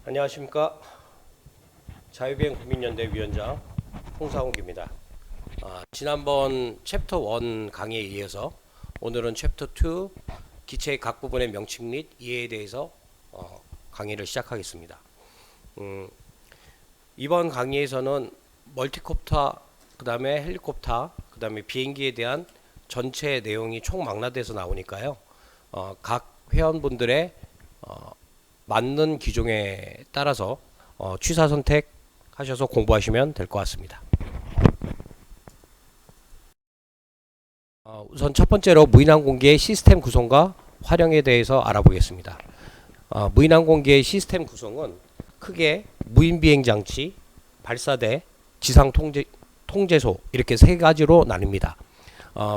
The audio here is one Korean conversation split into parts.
안녕하십니까. 자유비행 국민연대 위원장 홍상욱입니다. 지난번 챕터 1 강의에 이어서 오늘은 챕터 2 기체의 각 부분의 명칭 및 이해에 대해서 강의를 시작하겠습니다. 이번 강의에서는 멀티콥터, 그 다음에 헬리콥터, 그 다음에 비행기에 대한 전체 내용이 총망라돼서 나오니까요. 각 회원분들의 맞는 기종에 따라서 취사 선택하셔서 공부하시면 될 것 같습니다. 우선 첫 번째로 무인항공기의 시스템 구성과 활용에 대해서 알아보겠습니다. 무인항공기의 시스템 구성은 크게 무인비행장치, 발사대, 지상통제소 이렇게 세 가지로 나뉩니다.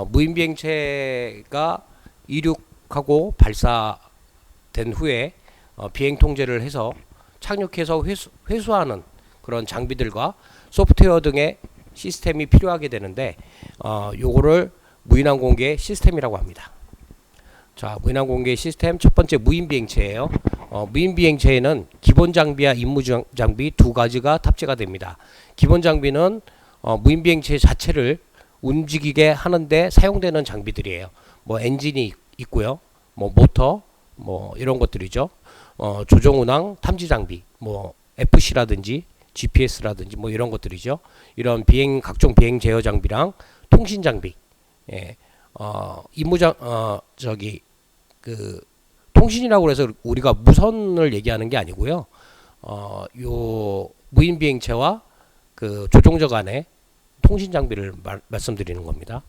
무인비행체가 이륙하고 발사된 후에 비행 통제를 해서 착륙해서 회수하는 그런 장비들과 소프트웨어 등의 시스템이 필요하게 되는데 요거를 무인항공기의 시스템이라고 합니다. 자, 무인항공기의 시스템 첫 번째 무인비행체예요. 무인비행체에는 기본 장비와 임무 장비 두 가지가 탑재가 됩니다. 기본 장비는 무인비행체 자체를 움직이게 하는데 사용되는 장비들이에요. 뭐 엔진이 있고요, 뭐 모터, 뭐 이런 것들이죠. 조종운항 탐지 장비, 뭐 FC라든지 GPS라든지 뭐 이런 것들이죠. 이런 각종 비행 제어 장비랑 통신 장비. 예. 통신이라고 해서 우리가 무선을 얘기하는 게 아니고요. 요 무인 비행체와 그 조종자 간의 통신 장비를 말씀드리는 겁니다.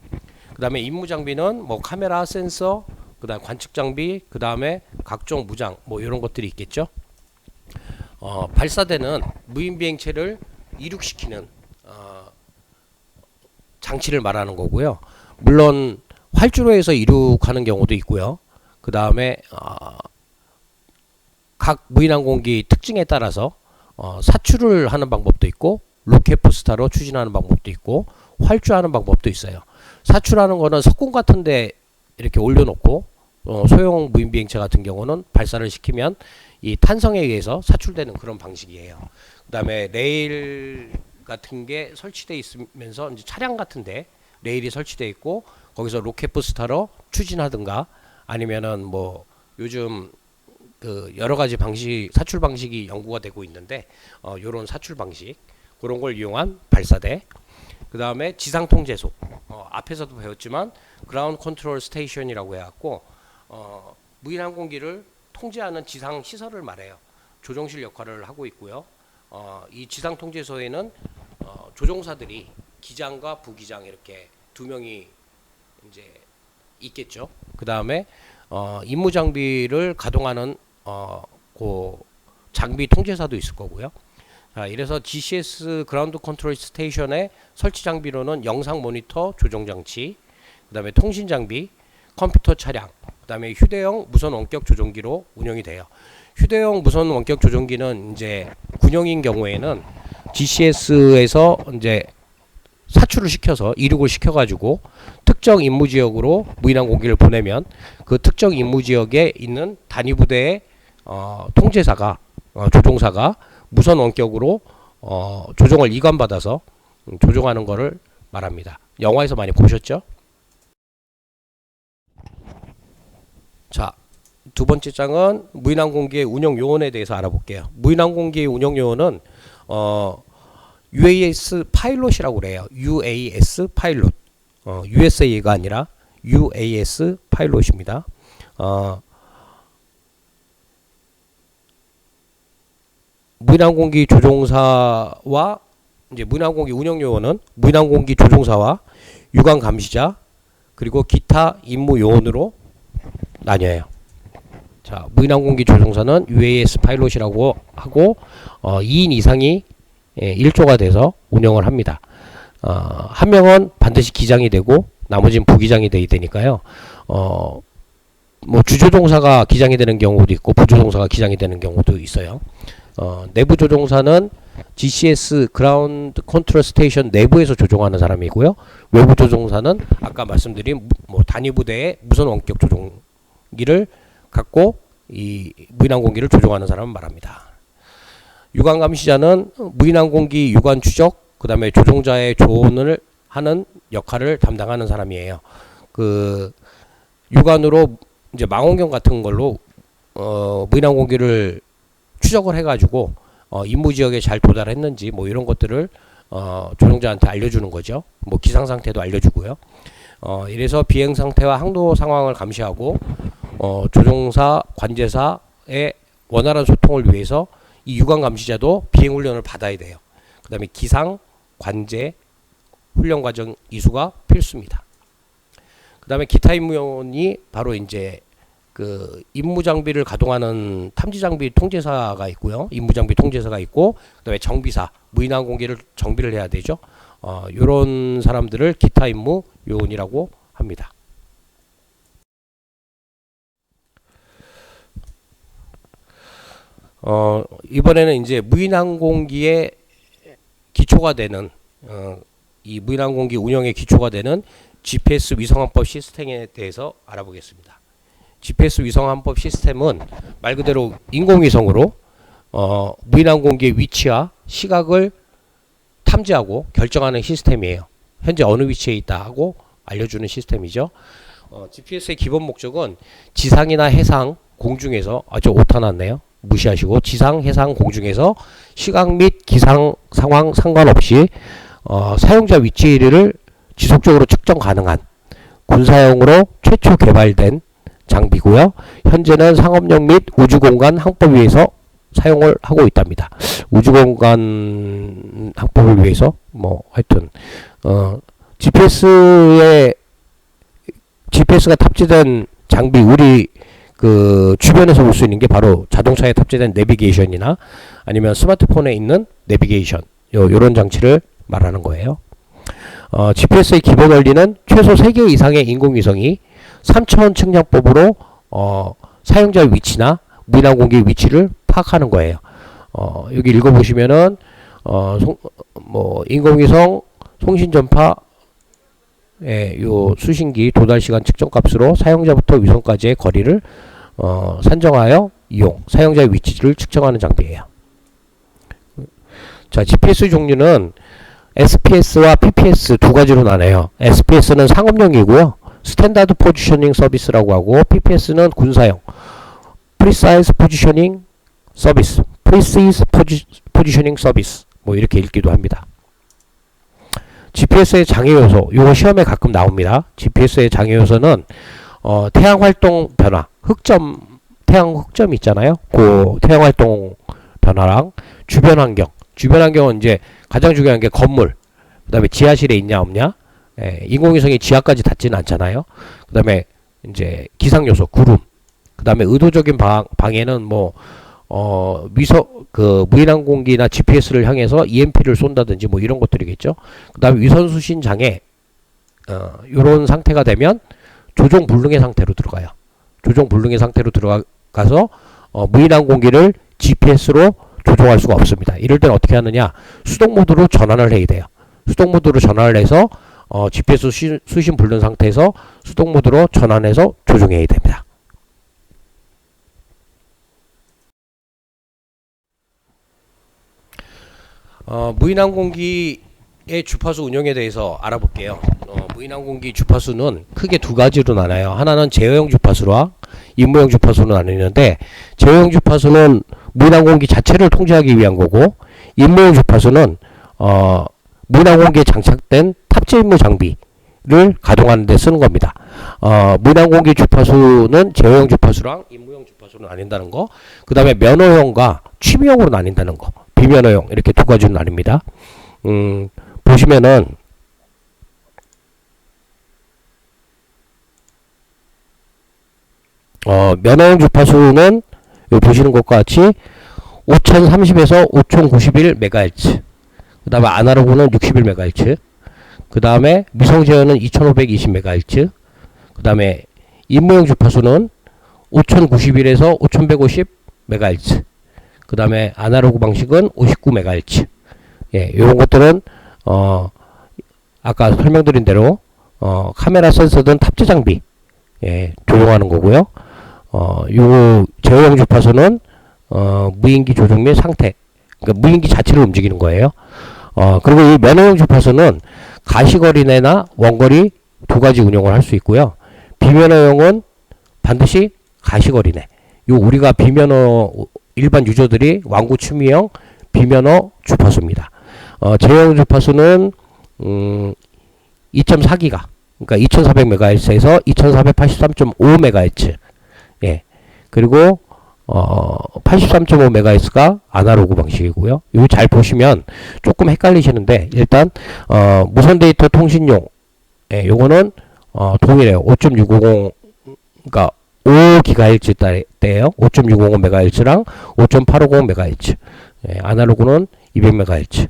그다음에 임무 장비는 뭐 카메라, 센서, 그다음 관측 장비, 그다음에 각종 무장 뭐 이런 것들이 있겠죠. 발사대는 무인 비행체를 이륙시키는 장치를 말하는 거고요. 물론 활주로 해서 이륙하는 경우도 있고요. 그다음에 각 무인항공기 특징에 따라서 사출을 하는 방법도 있고 로켓 부스터로 추진하는 방법도 있고 활주하는 방법도 있어요. 사출하는 거는 석궁 같은데 이렇게 올려놓고 소형 무인비행체 같은 경우는 발사를 시키면 이 탄성에 의해서 사출되는 그런 방식이에요. 그 다음에 레일 같은 게 설치되어 있으면서 이제 차량 같은데 레일이 설치되어 있고 거기서 로켓 부스터로 추진하든가 아니면은 뭐 요즘 그 여러 가지 사출 방식이 연구가 되고 있는데 요런 사출 방식 그런 걸 이용한 발사대. 그 다음에 지상 통제소. 앞에서도 배웠지만 그라운드 컨트롤 스테이션이라고 해갖고 무인항공기를 통제하는 지상 시설을 말해요. 조종실 역할을 하고 있고요. 이 지상 통제소에는 조종사들이 기장과 부기장 이렇게 두 명이 이제 있겠죠. 그 다음에 임무 장비를 가동하는 그 장비 통제사도 있을 거고요. 이래서 GCS 그라운드 컨트롤 스테이션의 설치 장비로는 영상 모니터 조종 장치, 그 다음에 통신 장비, 컴퓨터 차량, 그 다음에 휴대용 무선 원격 조종기로 운영이 돼요. 휴대용 무선 원격 조종기는 이제 군용인 경우에는 GCS에서 이제 사출을 시켜서 이륙을 시켜가지고 특정 임무 지역으로 무인항공기를 보내면 그 특정 임무 지역에 있는 단위 부대의 통제사가 조종사가 무선 원격으로 조종을 이관받아서 조종하는 거를 말합니다. 영화에서 많이 보셨죠? 자, 두 번째 장은 무인항공기의 운영 요원에 대해서 알아볼게요. 무인항공기의 운영 요원은 UAS 파일럿이라고 그래요. UAS 파일럿. USA가 아니라 UAS 파일럿입니다. 무인항공기 조종사와 이제 무인항공기 운영 요원은 무인항공기 조종사와 유관 감시자 그리고 기타 임무 요원으로 나뉘어요. 자, 무인항공기 조종사는 UAS 파일럿이라고 하고 2인 이상이 1조가 돼서 운영을 합니다. 한 명은 반드시 기장이 되고 나머지는 부기장이 돼야 되니까요. 뭐 주조종사가 기장이 되는 경우도 있고 부조종사가 기장이 되는 경우도 있어요. 내부 조종사는 GCS 그라운드 컨트롤 스테이션 내부에서 조종하는 사람이고요. 외부 조종사는 아까 말씀드린 뭐 단위 부대의 무선 원격 조종기를 갖고 이 무인항공기를 조종하는 사람을 말합니다. 유관 감시자는 무인항공기 유관 추적, 그 다음에 조종자의 조언을 하는 역할을 담당하는 사람이에요. 그 유관으로 이제 망원경 같은 걸로 무인항공기를 추적을 해가지고 임무 지역에 잘 도달했는지 뭐 이런 것들을 조종자한테 알려주는 거죠. 뭐 기상 상태도 알려주고요. 이래서 비행 상태와 항로 상황을 감시하고 조종사, 관제사의 원활한 소통을 위해서 이 유관 감시자도 비행 훈련을 받아야 돼요. 그 다음에 기상, 관제, 훈련 과정 이수가 필수입니다. 그 다음에 기타 임무요원이 바로 이제 그 임무 장비를 가동하는 탐지 장비 통제사가 있고요. 임무 장비 통제사가 있고, 그 다음에 정비사, 무인항공기를 정비를 해야 되죠. 요런 사람들을 기타 임무 요원이라고 합니다. 이번에는 이제 무인항공기의 기초가 되는 이 무인항공기 운영의 기초가 되는 GPS 위성항법 시스템에 대해서 알아보겠습니다. GPS 위성항법 시스템은 말 그대로 인공위성으로 무인항공기의 위치와 시각을 탐지하고 결정하는 시스템이에요. 현재 어느 위치에 있다 하고 알려주는 시스템이죠. GPS의 기본 목적은 지상이나 해상, 공중에서 저 오타 났네요. 무시하시고 지상, 해상, 공중에서 시각 및 기상 상황 상관없이 사용자 위치를 지속적으로 측정 가능한 군사용으로 최초 개발된 장비고요. 현재는 상업용 및 우주공간 항법 위에서 사용을 하고 있답니다. 우주공간 항법을 위해서 뭐 하여튼 GPS가 탑재된 장비, 우리 그 주변에서 볼 수 있는 게 바로 자동차에 탑재된 내비게이션이나 아니면 스마트폰에 있는 내비게이션, 요런 장치를 말하는 거예요. GPS의 기본 원리는 최소 3개 이상의 인공위성이 3차원 측량법으로 사용자의 위치나 무인항공기의 위치를 파악하는 거예요. 여기 읽어보시면은 뭐 인공위성 송신전파 요 수신기 도달시간 측정값으로 사용자부터 위성까지의 거리를 산정하여 이용, 사용자의 위치를 측정하는 장비예요. 자, GPS 종류는 SPS와 PPS 두 가지로 나눠요. SPS는 상업용이고요. 스탠다드 포지셔닝 서비스라고 하고, PPS는 군사용 Precise Positioning Service, Precise Positioning Service 뭐 이렇게 읽기도 합니다. GPS의 장애 요소, 요거 시험에 가끔 나옵니다. GPS의 장애 요소는 태양 활동 변화, 태양 흑점 있잖아요. 그 태양 활동 변화랑 주변 환경은 이제 가장 중요한 게 건물, 그 다음에 지하실에 있냐 없냐, 인공위성이 지하까지 닿지는 않잖아요. 그 다음에 이제 기상 요소, 구름, 그 다음에 의도적인 방해는 뭐 무인항공기나 GPS를 향해서 EMP를 쏜다든지 뭐 이런 것들이겠죠. 그 다음에 위선 수신 장애, 요런 상태가 되면 조종 불능의 상태로 들어가요. 조종 불능의 상태로 들어가서 무인항공기를 GPS로 조종할 수가 없습니다. 이럴 때는 어떻게 하느냐, 수동 모드로 전환을 해야 돼요. 수동 모드로 전환을 해서 GPS 수신 불능 상태에서 수동 모드로 전환해서 조종해야 됩니다. 무인항공기의 주파수 운영에 대해서 알아볼게요. 무인항공기 주파수는 크게 두 가지로 나눠요. 하나는 제어형 주파수와 임무용 주파수로 나뉘는데, 제어형 주파수는 무인항공기 자체를 통제하기 위한 거고, 임무용 주파수는 무인항공기에 장착된 탑재 임무 장비를 가동하는 데 쓰는 겁니다. 무인항공기 주파수는 제어형 주파수랑 임무용 주파수로 나뉜다는 거, 그 다음에 면허형과 취미형으로 나뉜다는 거, 비면허형, 이렇게 두 가지로 나뉩니다. 보시면은 면허형 주파수는 여기 보시는 것과 같이 5030에서 5091MHz, 그 다음에 아날로그는 61MHz, 그 다음에 위성 제어는 2520MHz, 그 다음에 임무용 주파수는 5091에서 5150MHz, 그 다음에 아날로그 방식은 59MHz. 요런 것들은 아까 설명드린 대로 카메라 센서든 탑재 장비 조종하는 거고요. 요 제어형 주파수는 무인기 조종 및 상태, 그러니까 무인기 자체를 움직이는 거예요. 그리고 이 면허용 주파수는 가시거리내나 원거리 두 가지 운용을 할 수 있고요. 비면허용은 반드시 가시거리내. 요 우리가 비면허 일반 유저들이 완구 취미형 비면허 주파수입니다. 제형 주파수는 2.4기가 그러니까 2400MHz에서 2483.5MHz. 예. 그리고 83.5MHz가 아날로그 방식이고요. 이거 잘 보시면 조금 헷갈리시는데 일단 무선 데이터 통신용 예, 요거는 동일해요. 5.650 그러니까 5GHz 때예요. 5.650MHz랑 5.850MHz. 예, 아날로그는 200MHz.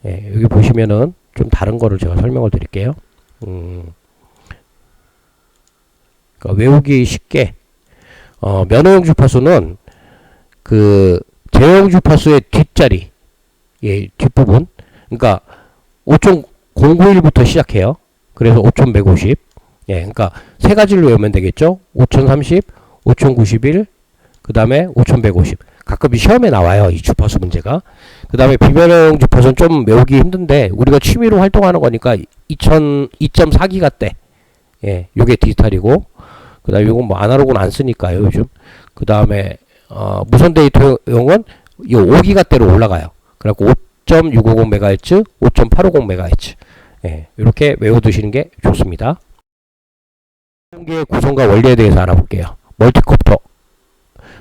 예, 여기 보시면은 좀 다른 거를 제가 설명을 드릴게요. 그러니까 외우기 쉽게 면허용 주파수는 그 제형 주파수의 뒷자리, 예, 뒷부분. 그러니까 5.091부터 시작해요. 그래서 5.150. 예, 그러니까 세 가지를 외우면 되겠죠. 5030, 5091, 그 다음에 5150. 가끔 시험에 나와요, 이 주파수 문제가. 그 다음에 비면허용 주파수는 좀 외우기 힘든데 우리가 취미로 활동하는 거니까 2.4기가 때, 예, 요게 디지털이고, 그 다음에 요건 뭐 아날로그는 안 쓰니까요, 요즘. 그 다음에 무선 데이터용은 이 5기가대로 올라가요. 그래갖고 5.650MHz, 5.850MHz. 예, 이렇게 외워두시는 게 좋습니다. 전기의 구성과 원리에 대해서 알아볼게요. 멀티콥터.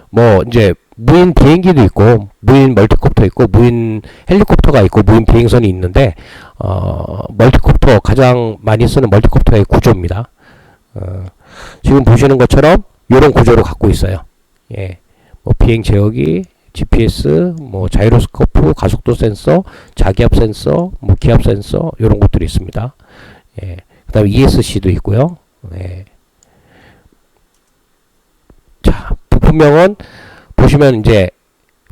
뭐 이제 무인 비행기도 있고 무인 멀티콥터 있고 무인 헬리콥터가 있고 무인 비행선이 있는데 멀티콥터 가장 많이 쓰는 멀티콥터의 구조입니다. 지금 보시는 것처럼 이런 구조를 갖고 있어요. 예, 뭐 비행 제어기, GPS, 뭐 자이로스코프, 가속도 센서, 자기압 센서, 뭐 기압 센서 이런 것들이 있습니다. 예, 그다음에 ESC도 있고요. 예. 자, 부품명은 보시면 이제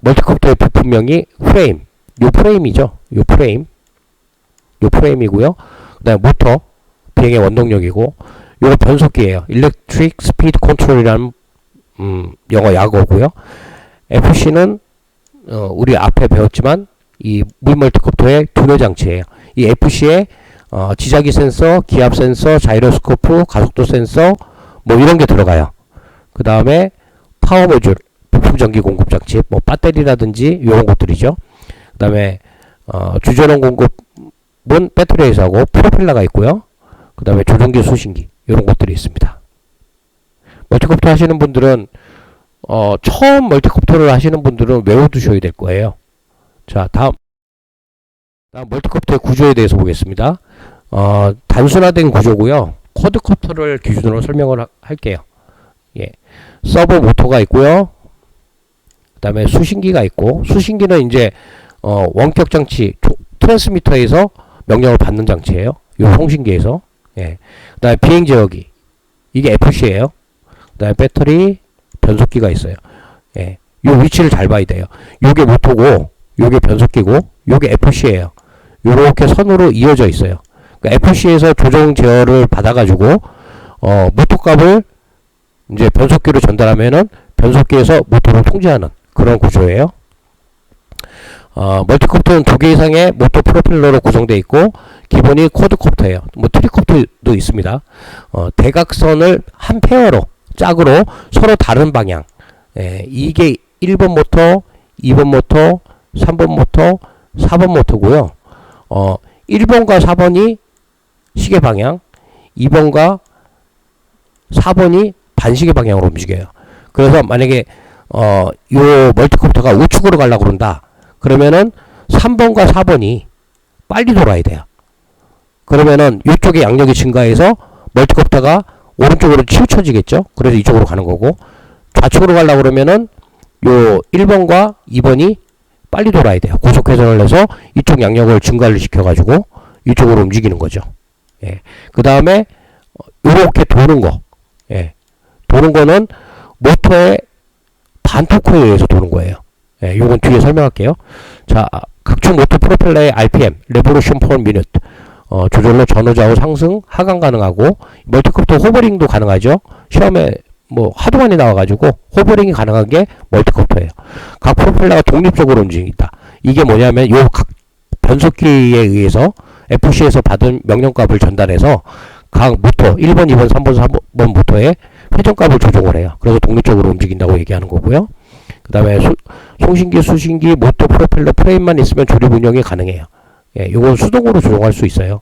멀티콥터의 부품명이 프레임, 요 프레임이죠. 요 프레임이고요. 그다음에 모터, 비행의 원동력이고, 요거 변속기예요. Electric Speed Control이라는 영어 약어고요. FC는 우리 앞에 배웠지만 이 무인 멀티콥터의 두뇌 장치예요. 이 FC에 지자기 센서, 기압 센서, 자이로스코프, 가속도 센서 뭐 이런 게 들어가요. 그 다음에 파워 모듈, 부품 전기 공급 장치, 뭐 배터리라든지 이런 것들이죠. 그 다음에 주전원 공급은 배터리에서 하고 프로펠러가 있고요. 그 다음에 조종기, 수신기 이런 것들이 있습니다. 멀티콥터 하시는 분들은 처음 멀티콥터를 하시는 분들은 외워두셔야 될 거예요. 자, 다음 멀티콥터의 구조에 대해서 보겠습니다. 단순화된 구조고요. 쿼드콥터를 기준으로 설명을 할게요. 예, 서버 모터가 있고요. 그 다음에 수신기가 있고, 수신기는 이제 원격 장치 트랜스미터에서 명령을 받는 장치예요. 요 송신기에서. 예, 그 다음에 비행 제어기, 이게 FC예요. 그 다음에 배터리, 변속기가 있어요. 예, 요 위치를 잘 봐야 돼요. 요게 모터고, 요게 변속기고, 요게 FC예요. 요렇게 선으로 이어져 있어요. 그러니까 FC에서 조정 제어를 받아가지고 모터 값을 이제 변속기로 전달하면은 변속기에서 모터를 통제하는 그런 구조예요. 멀티콥터는 2개 이상의 모터 프로펠러로 구성되어 있고 기본이 쿼드콥터예요. 뭐 트리콥터도 있습니다. 대각선을 한 페어로 짝으로 서로 다른 방향. 예, 이게 1번 모터, 2번 모터, 3번 모터, 4번 모터고요. 1번과 4번이 시계 방향, 2번과 4번이 반시계 방향으로 움직여요. 그래서 만약에 요 멀티콥터가 우측으로 가려고 그런다. 그러면은 3번과 4번이 빨리 돌아야 돼요. 그러면은 이쪽에 양력이 증가해서 멀티콥터가 오른쪽으로 치우쳐지겠죠. 그래서 이쪽으로 가는 거고, 좌측으로 가려고 그러면은 요 1번과 2번이 빨리 돌아야 돼요. 고속 회전을 해서 이쪽 양력을 증가를 시켜가지고 이쪽으로 움직이는 거죠. 예. 그 다음에 요렇게 도는 거. 예. 도는 거는 모터의 반토크에 의해서 도는 거예요. 예, 요건 뒤에 설명할게요. 자, 각종 모터 프로펠러의 RPM, Revolution per Minute, 조절로 전후 좌우 상승, 하강 가능하고, 멀티콥터 호버링도 가능하죠. 시험에 뭐 하도 많이 나와가지고 호버링이 가능한 게 멀티콥터예요. 각 프로펠러가 독립적으로 움직인다. 이게 뭐냐면 요 각 변속기에 의해서 FC에서 받은 명령값을 전달해서 각 모터 1번, 2번, 3번, 4번 모터의 회전값을 조정을 해요. 그래서 독립적으로 움직인다고 얘기하는 거고요. 그 다음에 송신기, 수신기, 모터, 프로펠러, 프레임만 있으면 조립 운영이 가능해요. 예, 요건 수동으로 조정할 수 있어요.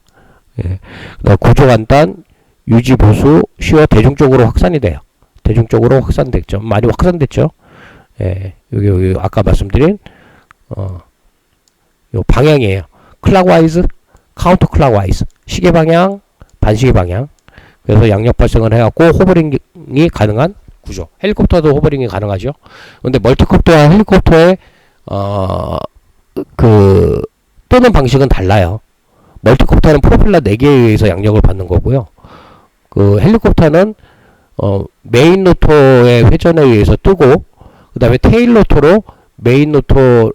예. 그다음 구조 간단, 유지 보수, 쉬워 대중적으로 확산이 돼요. 대중적으로 확산됐죠. 많이 확산됐죠. 예, 여기 아까 말씀드린 요 방향이에요. 클락와이즈, 카운터 클락와이즈, 시계 방향, 반시계 방향. 그래서 양력 발생을 해갖고 호버링이 가능한 구조. 헬리콥터도 호버링이 가능하죠. 근데 멀티콥터와 헬리콥터의 뜨는 방식은 달라요. 멀티콥터는 프로펠러 4개에 의해서 양력을 받는 거고요. 그 헬리콥터는 메인 로터의 회전에 의해서 뜨고, 그 다음에 테일 로터로 메인 로터의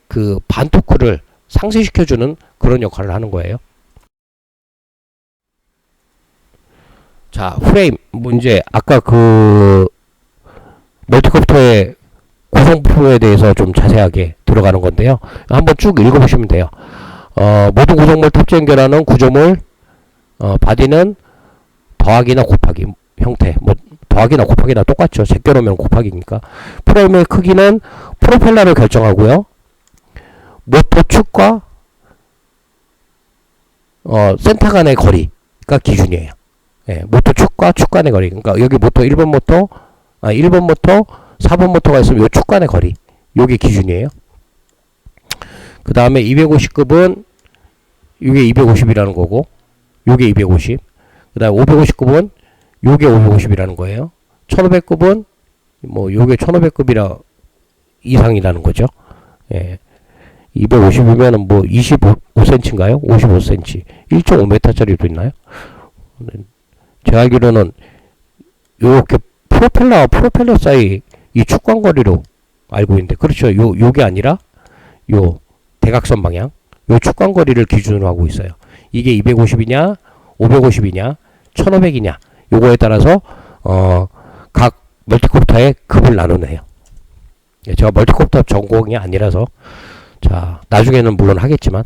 그 반토크를 상쇄시켜주는 그런 역할을 하는 거예요. 자, 프레임. 이제 아까 그 멀티콥터의 구성부에 대해서 좀 자세하게 들어가는 건데요. 한번 쭉 읽어보시면 돼요. 모든 구성물 탑재 연결하는 구조물, 바디는 더하기나 곱하기 형태. 뭐 더하기나 곱하기나 똑같죠. 제껴놓으면 곱하기니까. 프레임의 크기는 프로펠러를 결정하고요. 모터 축과 센터 간의 거리가 기준이에요. 예, 모터 축과 축 간의 거리. 그러니까 여기 모터 1번 모터, 1번 모터, 4번 모터가 있으면 요 축 간의 거리. 요게 기준이에요. 그 다음에 250급은 요게 250이라는 거고, 요게 250. 그 다음에 550급은 요게 550이라는 거예요. 1500급은 뭐 요게 1500급이라 이상이라는 거죠. 예. 250이면은 뭐 25cm인가요? 55cm. 1.5m짜리도 있나요? 제가 알기로는 요렇게 프로펠러와 프로펠러 사이 이 축광거리로 알고 있는데, 그렇죠. 요게 아니라 요 대각선 방향, 요 축광거리를 기준으로 하고 있어요. 이게 250이냐, 550이냐, 1500이냐, 요거에 따라서 각 멀티콥터의 급을 나누네요. 제가 멀티콥터 전공이 아니라서, 자, 나중에는 물론 하겠지만,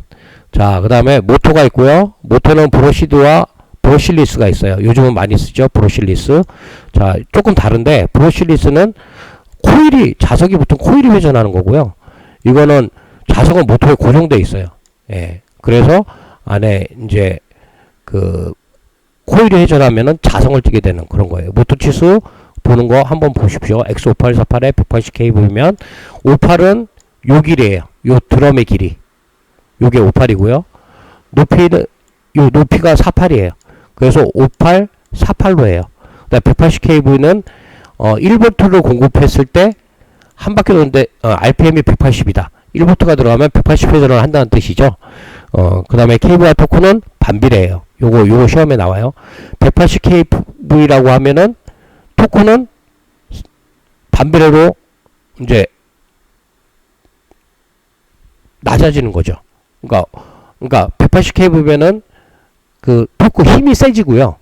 자, 그 다음에 모터가 있고요. 모터는 브러시드와 브러실리스가 있어요. 요즘은 많이 쓰죠. 브러실리스. 자, 조금 다른데, 브러실리스는 자석이 붙은 코일이 회전하는 거고요. 이거는 자석은 모터에 고정되어 있어요. 예. 그래서 안에 이제 그 코일이 회전하면은 자성을 띠게 되는 그런 거예요. 모터 치수 보는 거 한번 보십시오. X5848에 180K 보면 58은 요 길이에요. 요 드럼의 길이. 요게 58이고요. 높이는 요 높이가 48이에요. 그래서 58, 48로 해요. 그다음 180kV는 1V를 공급했을 때 한 바퀴 도는데 RPM이 180이다. 1V가 들어가면 180회전을 한다는 뜻이죠. 그 다음에 KV와 토크는 반비례해요. 요거 시험에 나와요. 180kV라고 하면은 토크는 반비례로 이제 낮아지는 거죠. 그러니까 180kV면은 그 토크 힘이 세지고요.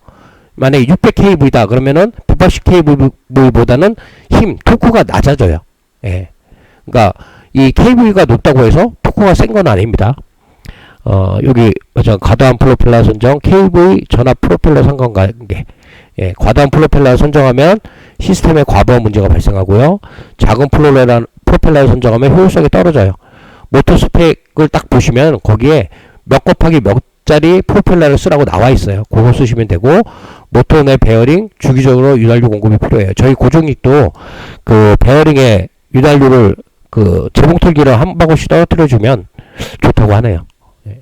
만약에 600kV다 그러면은 180kV보다는 토크가 낮아져요. 예. 그러니까 이 KV가 높다고 해서 토크가 센 건 아닙니다. 여기 과도한 프로펠러 선정, KV 전압 프로펠러 상관관계. 예, 과도한 프로펠러 선정하면 시스템에 과부하 문제가 발생하고요. 작은 프로펠러 선정하면 효율성이 떨어져요. 모터 스펙을 딱 보시면 거기에 몇 곱하기 몇 짜리 프로펠러를 쓰라고 나와 있어요. 그거 쓰시면 되고, 모터 내 베어링 주기적으로 유달유 공급이 필요해요. 저희 고정익도 그 베어링에 유달유를 그 재봉틀기를 한 방울씩 떨어뜨려 주면 좋다고 하네요. 예.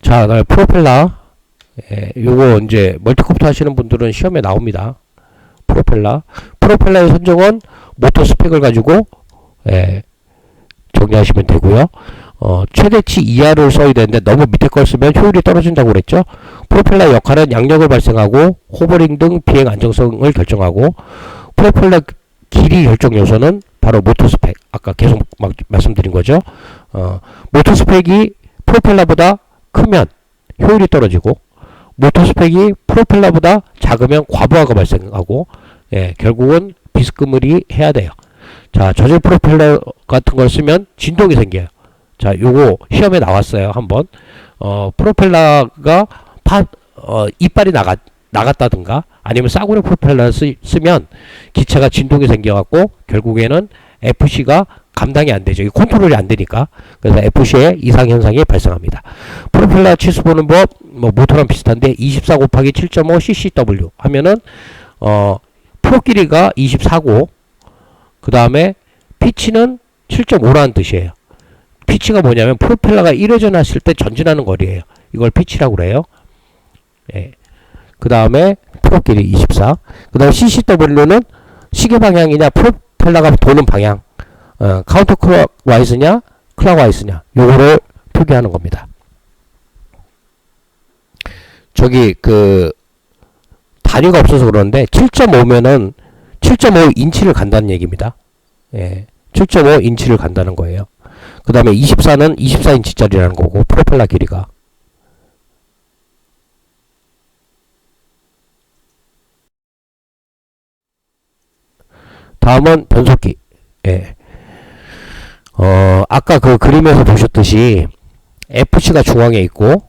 자, 그다음에 프로펠러. 예, 요거 이제 멀티콥터 하시는 분들은 시험에 나옵니다. 프로펠러의 선정은 모터 스펙을 가지고 정리하시면 되고요. 최대치 이하를 써야 되는데 너무 밑에 걸 쓰면 효율이 떨어진다고 그랬죠. 프로펠러 역할은 양력을 발생하고 호버링 등 비행 안정성을 결정하고, 프로펠러 길이 결정 요소는 바로 모터 스펙. 아까 계속 말씀드린 거죠. 모터 스펙이 프로펠러보다 크면 효율이 떨어지고, 모터 스펙이 프로펠러보다 작으면 과부하가 발생하고, 예, 결국은 비스크물이 해야 돼요. 자, 저질 프로펠러 같은 걸 쓰면 진동이 생겨요. 자, 요거 시험에 나왔어요. 한번. 프로펠러가 이빨이 나갔다든가 아니면 싸구려 프로펠러를 쓰면 기체가 진동이 생겨갖고 결국에는 FC가 감당이 안 되죠. 이 컨트롤이 안 되니까. 그래서 FC의 이상 현상이 발생합니다. 프로펠러 치수 보는 법, 뭐 모터랑 비슷한데 24 곱하기 7.5 ccw 하면은 프로 길이가 24고 그 다음에 피치는 7.5라는 뜻이에요. 피치가 뭐냐면 프로펠러가 1회전 했을 때 전진하는 거리예요. 이걸 피치라고 그래요. 예. 그 다음에 프로 길이 24. 그 다음에 ccw는 시계 방향이냐 프로펠러가 도는 방향, 카운터 클락와이즈냐 클락와이즈냐 요거를 표기하는 겁니다. 저기 그 단위가 없어서 그러는데 7.5면은 7.5인치를 간다는 얘기입니다. 예. 7.5인치를 간다는 거예요. 그 다음에 24는 24인치짜리라는 거고 프로펠러 길이가. 다음은 변속기. 예. 아까 그 그림에서 보셨듯이 FC가 중앙에 있고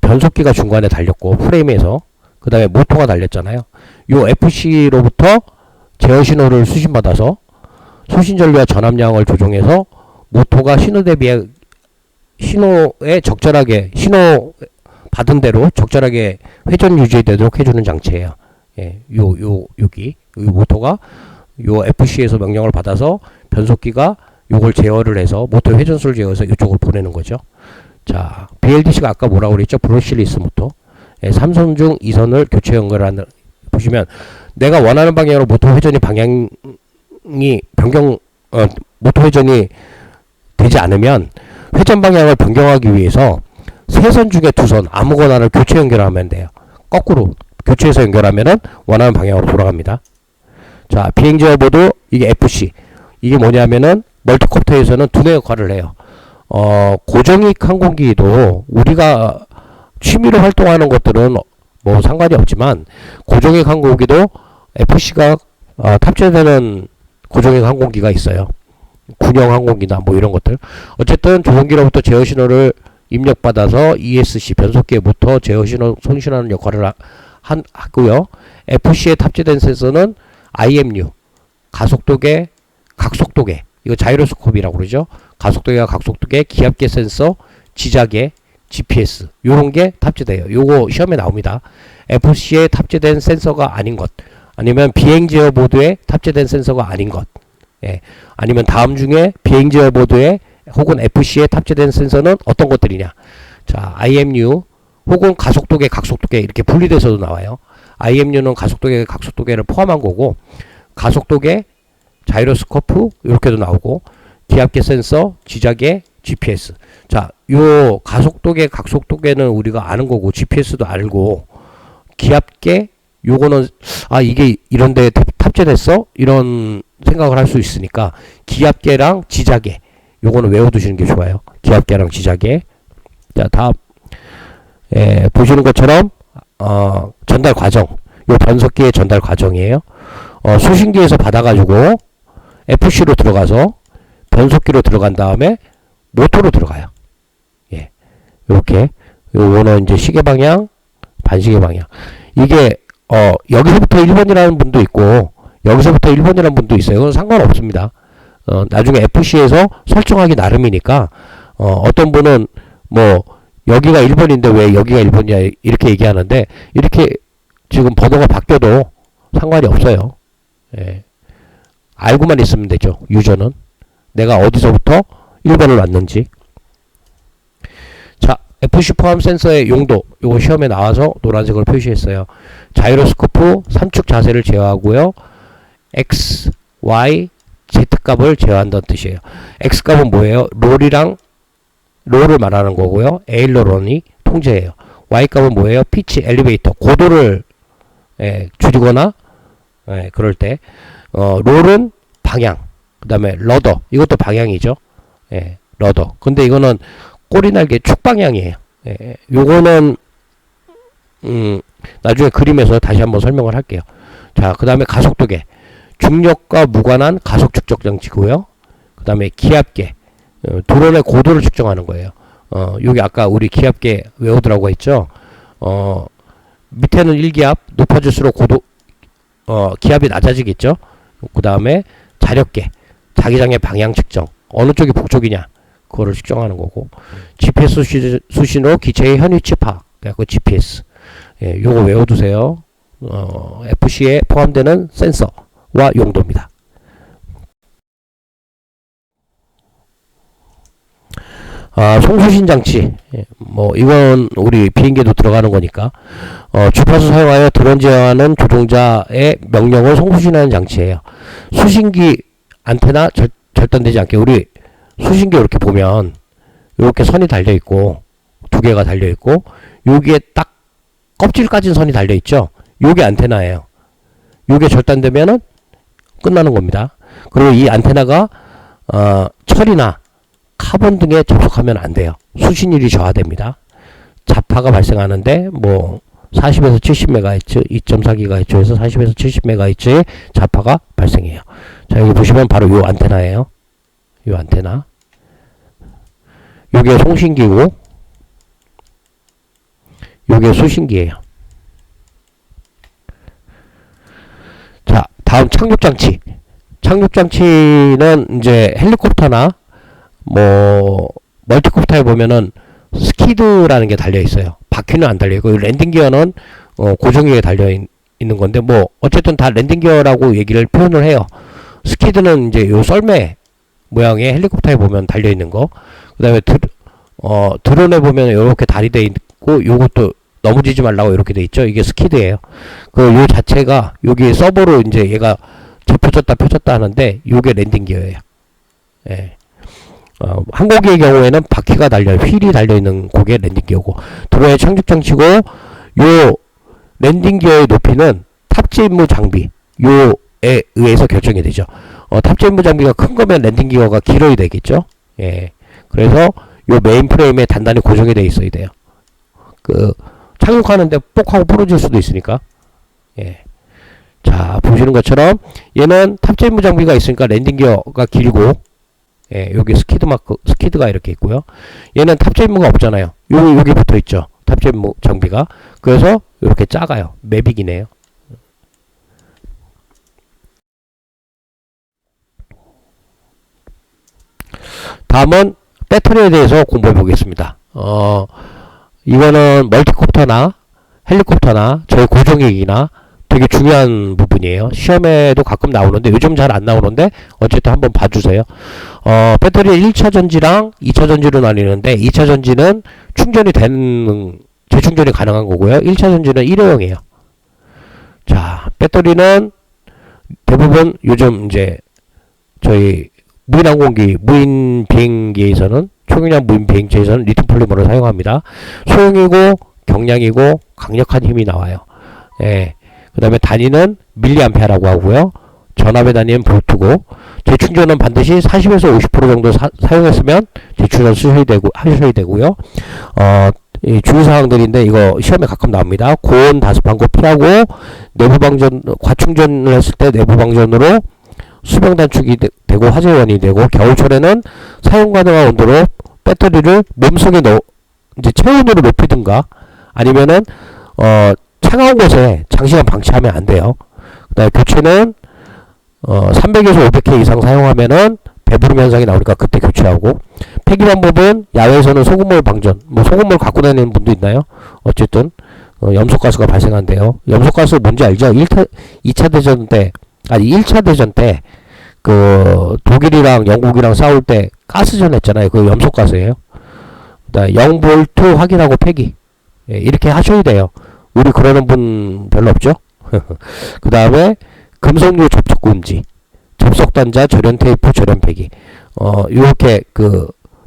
변속기가 중간에 달렸고 프레임에서 그 다음에 모터가 달렸잖아요. 요 FC로부터 제어 신호를 수신받아서 수신 전류와 전압량을 조정해서 모터가 신호 대비에 신호에 적절하게 신호 받은 대로 적절하게 회전 유지되도록 해주는 장치예요. 예, 여기 모터가 요 FC에서 명령을 받아서 변속기가 요걸 제어를 해서 모터 회전수를 제어해서 이쪽으로 보내는 거죠. 자, BLDC가 아까 뭐라고 그랬죠? 브러쉬리스 모터. 예, 3선 중 2선을 교체 연결하는, 보시면 내가 원하는 방향으로 모터 회전이 방향이 모터 회전이 되지 않으면 회전 방향을 변경하기 위해서 3선 중에 2선 아무거나를 교체 연결하면 돼요. 거꾸로 교체해서 연결하면은 원하는 방향으로 돌아갑니다. 자, 비행제어 보드 이게 FC. 이게 뭐냐면은 멀티콥터에서는 두뇌 역할을 해요. 고정익 항공기도 우리가 취미로 활동하는 것들은 뭐 상관이 없지만 고정익 항공기도 FC가 탑재되는 고정익 항공기가 있어요. 군용 항공기나 뭐 이런 것들. 어쨌든 조종기로부터 제어 신호를 입력받아서 ESC 변속기의 모터 제어 신호 송신하는 역할을 하고요. FC에 탑재된 센서는 IMU 가속도계, 각속도계, 이거 자이로스코프이라고 그러죠. 가속도계와 각속도계, 기압계 센서, 지자계, GPS 요런 게 탑재돼요. 요거 시험에 나옵니다. FC에 탑재된 센서가 아닌 것, 아니면 비행 제어 보드에 탑재된 센서가 아닌 것, 예. 아니면 다음 중에 비행 제어 보드에 혹은 FC에 탑재된 센서는 어떤 것들이냐. 자, IMU 혹은 가속도계, 각속도계 이렇게 분리돼서도 나와요. IMU는 가속도계, 각속도계를 포함한 거고, 가속도계, 자이로스코프 이렇게도 나오고, 기압계 센서, 지자계, GPS. 자, 요 가속도계, 각속도계는 우리가 아는 거고, GPS도 알고, 기압계, 요거는 이게 이런데 탑재됐어? 이런 생각을 할 수 있으니까 기압계랑 지자계 요거는 외워두시는 게 좋아요. 기압계랑 지자계. 자, 다음 보시는 것처럼 전달 과정, 요 변속기의 전달 과정이에요. 수신기에서 받아가지고 FC로 들어가서 변속기로 들어간 다음에 모터로 들어가요. 예, 요렇게 요거는 이제 시계 방향, 반시계 방향. 이게 여기서부터 1번이라는 분도 있고 여기서부터 1번이라는 분도 있어요. 그건 상관없습니다. 나중에 FC에서 설정하기 나름이니까 어떤 분은 뭐 여기가 1번인데 왜 여기가 1번이냐 이렇게 얘기하는데 이렇게 지금 번호가 바뀌어도 상관이 없어요. 예. 알고만 있으면 되죠. 유저는 내가 어디서부터 1번을 놨는지. 자, FC 포함 센서의 용도 요거 시험에 나와서 노란색으로 표시했어요. 자이로스코프 3축 자세를 제어하고요. X, Y, Z 값을 제어한다는 뜻이에요. X 값은 뭐예요? 롤을 말하는 거고요. 에일러런이 통제해요. Y 값은 뭐예요? 피치, 엘리베이터, 고도를 줄이거나 그럴 때. 롤은 방향, 그 다음에 러더, 이것도 방향이죠. 러더. 근데 이거는 꼬리날개 축 방향이에요. 요거는 나중에 그림에서 다시 한번 설명을 할게요. 자, 그 다음에 가속도계. 중력과 무관한 가속 축적 장치고요. 그 다음에 기압계, 드론의 고도를 측정하는 거예요. 여기 아까 우리 기압계 외우더라고 했죠. 밑에는 1기압, 높아질수록 고도, 기압이 낮아지겠죠. 그 다음에 자력계, 자기장의 방향 측정, 어느 쪽이 북쪽이냐, 그거를 측정하는 거고, GPS 수신호 기체의 현위치 파악, 그래갖고 GPS, 예, 요거 외워두세요. FC에 포함되는 센서와 용도입니다. 송수신 장치, 예, 뭐 이건 우리 비행기에도 들어가는 거니까 주파수 사용하여 드론 제어하는 조종자의 명령을 송수신하는 장치예요. 수신기 안테나 절단되지 않게, 우리 수신기 이렇게 보면 이렇게 선이 달려 있고 두 개가 달려 있고 여기에 딱 껍질 까진 선이 달려 있죠. 요게 안테나예요. 요게 절단되면은 끝나는 겁니다. 그리고 이 안테나가 철이나 카본 등에 접촉하면 안 돼요. 수신율이 저하됩니다. 자파가 발생하는데 뭐 40에서 70MHz, 2.4GHz에서 40에서 70MHz의 자파가 발생해요. 자, 여기 보시면 바로 요 안테나예요. 요 안테나. 요게 송신기고 요게 수신기예요. 자, 다음 착륙장치. 착륙장치는 이제 헬리콥터나 뭐 멀티콥터에 보면은 스키드라는 게 달려 있어요. 바퀴는 안 달려 있고 랜딩 기어는 고정기에 달려 있는 건데, 뭐 어쨌든 다 랜딩 기어라고 얘기를 표현을 해요. 스키드는 이제 요 썰매 모양의 헬리콥터에 보면 달려 있는 거. 그다음에 드론에 보면 이렇게 다리 돼 있고, 요것도 넘어지지 말라고 이렇게 돼 있죠. 이게 스키드예요. 요 자체가 여기 서버로 이제 얘가 접혀졌다 펴졌다 하는데 요게 랜딩 기어예요. 예. 항공기의 경우에는 바퀴가 휠이 달려있는 고게 랜딩 기어고, 드론의 착륙 장치고, 요 랜딩 기어의 높이는 탑재 임무 장비 요에 의해서 결정이 되죠. 탑재 임무 장비가 큰 거면 랜딩 기어가 길어야 되겠죠. 예. 그래서 요 메인 프레임에 단단히 고정이 되어 있어야 돼요. 착륙하는데 뽁 하고 부러질 수도 있으니까. 예. 자, 보시는 것처럼 얘는 탑재 임무 장비가 있으니까 랜딩 기어가 길고, 예, 여기 스키드가 이렇게 있고요. 얘는 탑재 임무가 없잖아요. 여기 붙어 있죠. 탑재 임무 장비가. 그래서 이렇게 작아요. 매빅이네요. 다음은 배터리에 대해서 공부해 보겠습니다. 이거는 멀티콥터나 헬리콥터나 저희 고정익이나 되게 중요한 부분이에요. 시험에도 가끔 나오는데 요즘 잘 안 나오는데 어쨌든 한번 봐주세요. 배터리의 1차 전지랑 2차 전지로 나뉘는데 2차 전지는 충전이 되는, 재충전이 가능한 거고요. 1차 전지는 일회용이에요. 자, 배터리는 대부분 요즘 이제 저희 무인항공기, 무인 비행기에서는, 초경량 무인 비행체에서는 리튬 폴리머를 사용합니다. 소형이고 경량이고 강력한 힘이 나와요. 예. 그 다음에 단위는 밀리암페어라고 하고요. 전압의 단위는 볼트고, 재충전은 반드시 40에서 50% 정도 사용했으면 재충전 하셔야 되고요. 이 주의사항들인데 이거 시험에 가끔 나옵니다. 고온 다습한 곳 피하고, 내부방전, 과충전을 했을 때 내부방전으로 수명 단축이 되고 화재원이 되고, 겨울철에는 사용 가능한 온도로 배터리를 몸속에 이제 체온으로 높이든가, 아니면은 차가운 곳에 장시간 방치하면 안 돼요. 그 다음에 교체는 300에서 500K 이상 사용하면은 배부름 현상이 나오니까 그때 교체하고, 폐기 방법은 야외에서는 소금물 방전, 뭐 소금물 갖고 다니는 분도 있나요? 어쨌든 염소가스가 발생한대요. 염소가스 뭔지 알죠? 2차 대전 때, 아니 1차 대전 때 독일이랑 영국이랑 싸울 때 가스전 했잖아요. 그 염소가스예요. 그다음에 0V 확인하고 폐기, 예, 이렇게 하셔야 돼요. 우리 그러는 분 별로 없죠? 그 다음에 금속류 접촉 금지, 접속단자 절연 테이프 절연 폐기. 요렇게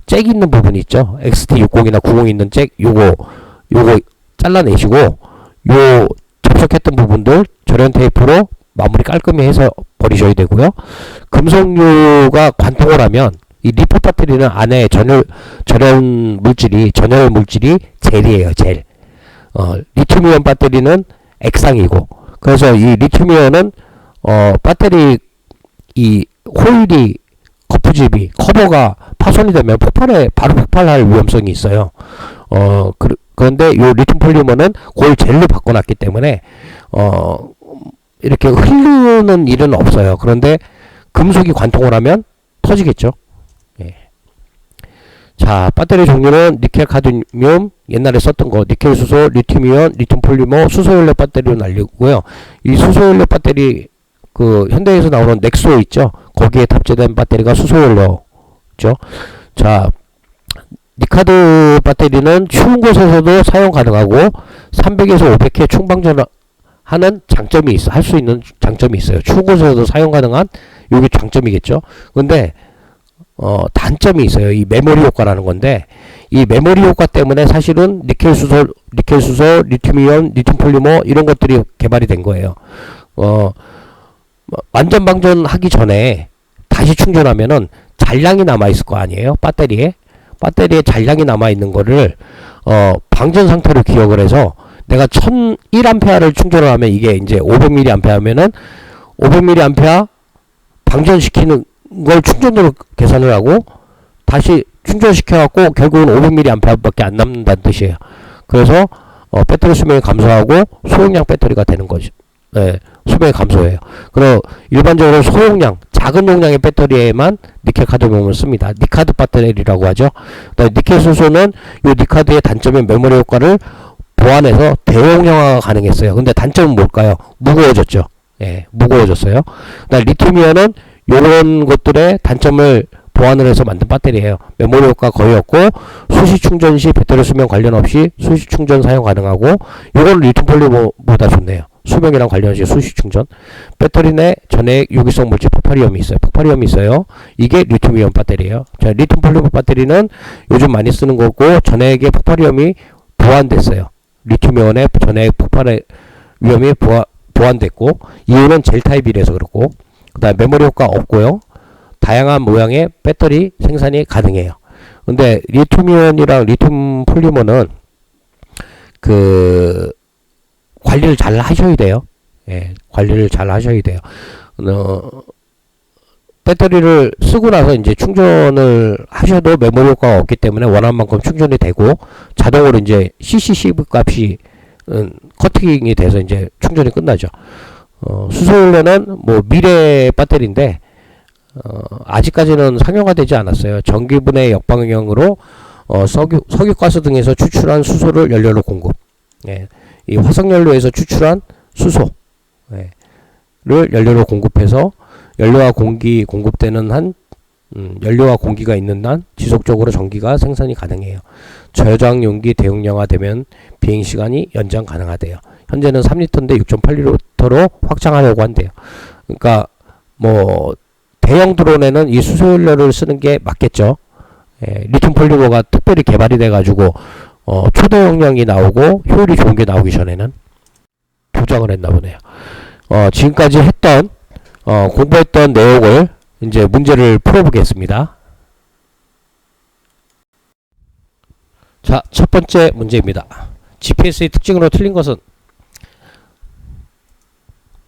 잭 있는 부분이 있죠. XT60이나 90 있는 잭, 요거 잘라내시고, 요 접촉했던 부분들 절연 테이프로 마무리 깔끔히 해서 버리셔야 되고요. 금속류가 관통을 하면 이 리포 배터리는 안에 절연 물질이 젤이에요, 젤. 리튬이온 배터리는 액상이고, 그래서 이 리튬이온은 배터리 이 호일이 거푸집이 커버가 파손이 되면 바로 폭발할 위험성이 있어요. 그런데 요 리튬 폴리머는 그걸 젤로 바꿔놨기 때문에 이렇게 흐르는 일은 없어요. 그런데 금속이 관통을 하면 터지겠죠. 예. 자, 배터리 종류는 니켈 카드뮴, 옛날에 썼던 거 니켈 수소, 리튬이온, 리튬 폴리머, 수소 연료 배터리로 날리고요. 이 수소 연료 배터리 그 현대에서 나오는 넥소 있죠. 거기에 탑재된 배터리가 수소 연료죠. 자, 니카드 배터리는 추운 곳에서도 사용 가능하고 300에서 500회 충방전하는 장점이 있어. 할 수 있는 장점이 있어요. 추운 곳에서도 사용 가능한 요게 장점이겠죠. 근데 단점이 있어요. 이 메모리 효과라는 건데, 이 메모리 효과 때문에 사실은 니켈 수소, 리튬이온, 리튬 폴리머 이런 것들이 개발이 된 거예요. 완전 방전하기 전에 다시 충전하면은 잔량이 남아 있을 거 아니에요. 배터리에 잔량이 남아 있는 거를 방전 상태로 기억을 해서 내가 1001A를 충전을 하면 이게 이제 500mAh 하면은 500mAh 방전시키는 걸 충전으로 계산을 하고 다시 충전시켜 갖고 결국은 500mAh밖에 안 남는다는 뜻이에요. 그래서 배터리 수명이 감소하고 소용량 배터리가 되는 거죠. 네, 수명이 감소해요. 그리고 일반적으로 소용량, 작은 용량의 배터리에만 니켈 카드뮴을 씁니다. 니카드 배터리라고 하죠. 니켈 수소는 이 니카드의 단점인 메모리 효과를 보완해서 대용량화가 가능했어요. 근데 단점은 뭘까요? 무거워졌죠. 예, 무거워졌어요. 리튬이온은 요런 것들의 단점을 보완을 해서 만든 배터리예요. 메모리 효과 거의 없고 수시 충전 시 배터리 수명 관련 없이 수시 충전 사용 가능하고, 요거는 리튬 폴리머보다 좋네요. 수명이랑 관련없이 수시 충전. 배터리 내 전해액 유기성 물질 폭발위험이 있어요. 이게 리튬이온 배터리예요. 자, 리튬 폴리머 배터리는 요즘 많이 쓰는 거고 전해액의 폭발위험이 보완됐어요. 리튬이온의 전해액 폭발의 위험이 보완됐고, 이유는 젤 타입이라서 그렇고, 그 다음에 메모리 효과 없고요. 다양한 모양의 배터리 생산이 가능해요. 근데 리튬이온이랑 리튬 폴리머는 관리를 잘 하셔야 돼요. 예, 관리를 잘 하셔야 돼요. 배터리를 쓰고 나서 이제 충전을 하셔도 메모리 효과가 없기 때문에 원하는 만큼 충전이 되고, 자동으로 이제 CCCV 값이 커팅이 돼서 이제 충전이 끝나죠. 수소연료는 뭐 미래 배터리인데 아직까지는 상용화되지 않았어요. 전기분해 역방향으로 석유가스 등에서 추출한 수소를 연료로 공급. 예, 이 화석연료에서 추출한 수소를 연료로 공급해서 연료와 공기 공급되는 한, 연료와 공기가 있는 한 지속적으로 전기가 생산이 가능해요. 저장 용기 대용량화되면 비행시간이 연장 가능하대요. 현재는 3리터인데 6.8리터로 확장하려고 한대요. 그러니까 뭐 대형 드론에는 이 수소연료를 쓰는 게 맞겠죠. 예, 리튬 폴리머가 특별히 개발이 돼 가지고 초대용량이 나오고 효율이 좋은 게 나오기 전에는 조작을 했나 보네요. 지금까지 했던 공부했던 내용을 이제 문제를 풀어보겠습니다. 자, 첫 번째 문제입니다. GPS의 특징으로 틀린 것은?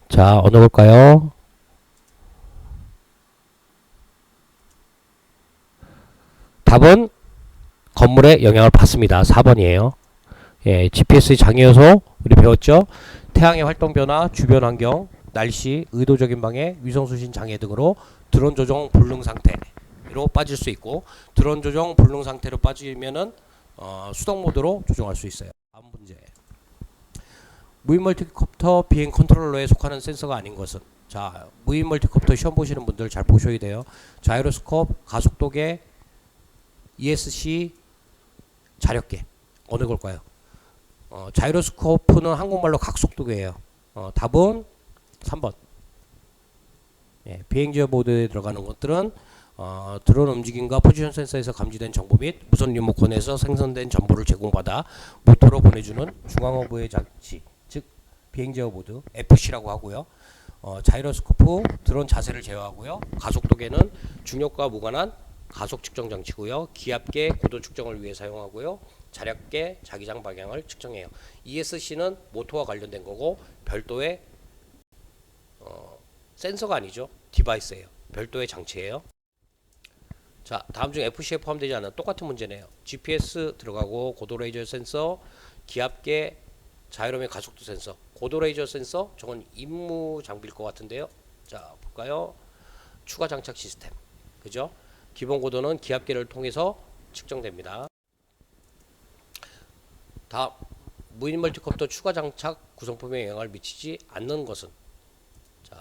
자, 어느 걸까요? 답은 건물에 영향을 받습니다. 4번이에요. 예, GPS의 장애 요소 우리 배웠죠? 태양의 활동 변화, 주변 환경, 날씨, 의도적인 방해, 위성 수신 장애 등으로 드론 조종 불능 상태로 빠질 수 있고, 드론 조종 불능 상태로 빠지면은 수동 모드로 조종할 수 있어요. 다음 문제. 무인 멀티콥터 비행 컨트롤러에 속하는 센서가 아닌 것은? 자, 무인 멀티콥터 시험 보시는 분들 잘 보셔야 돼요. 자이로스콥, 가속도계, ESC, 자력계. 어느 걸까요? 자이로스코프는 한국말로 각속도계예요. 답은 3번. 예, 비행지어 보드에 들어가는 것들은 드론 움직임과 포지션 센서에서 감지된 정보 및 무선 리모컨에서 생성된 정보를 제공받아 모터로 보내주는 중앙어부의 장치, 즉 비행지어 보드 FC라고 하고요. 자이로스코프 드론 자세를 제어하고요. 가속도계는 중력과 무관한 가속 측정 장치고요. 기압계 고도 측정을 위해 사용하고요. 자력계 자기장 방향을 측정해요. ESC는 모터와 관련된 거고 별도의 센서가 아니죠. 디바이스예요. 별도의 장치예요. 자, 다음 중 FC에 포함되지 않은 똑같은 문제네요. GPS 들어가고 고도 레이저 센서, 기압계, 자이로미 가속도 센서. 고도 레이저 센서 저건 임무 장비일 것 같은데요. 자, 볼까요? 추가 장착 시스템. 그죠? 기본 고도는 기압계를 통해서 측정됩니다. 다음, 무인 멀티콥터 추가 장착 구성품에 영향을 미치지 않는 것은, 자,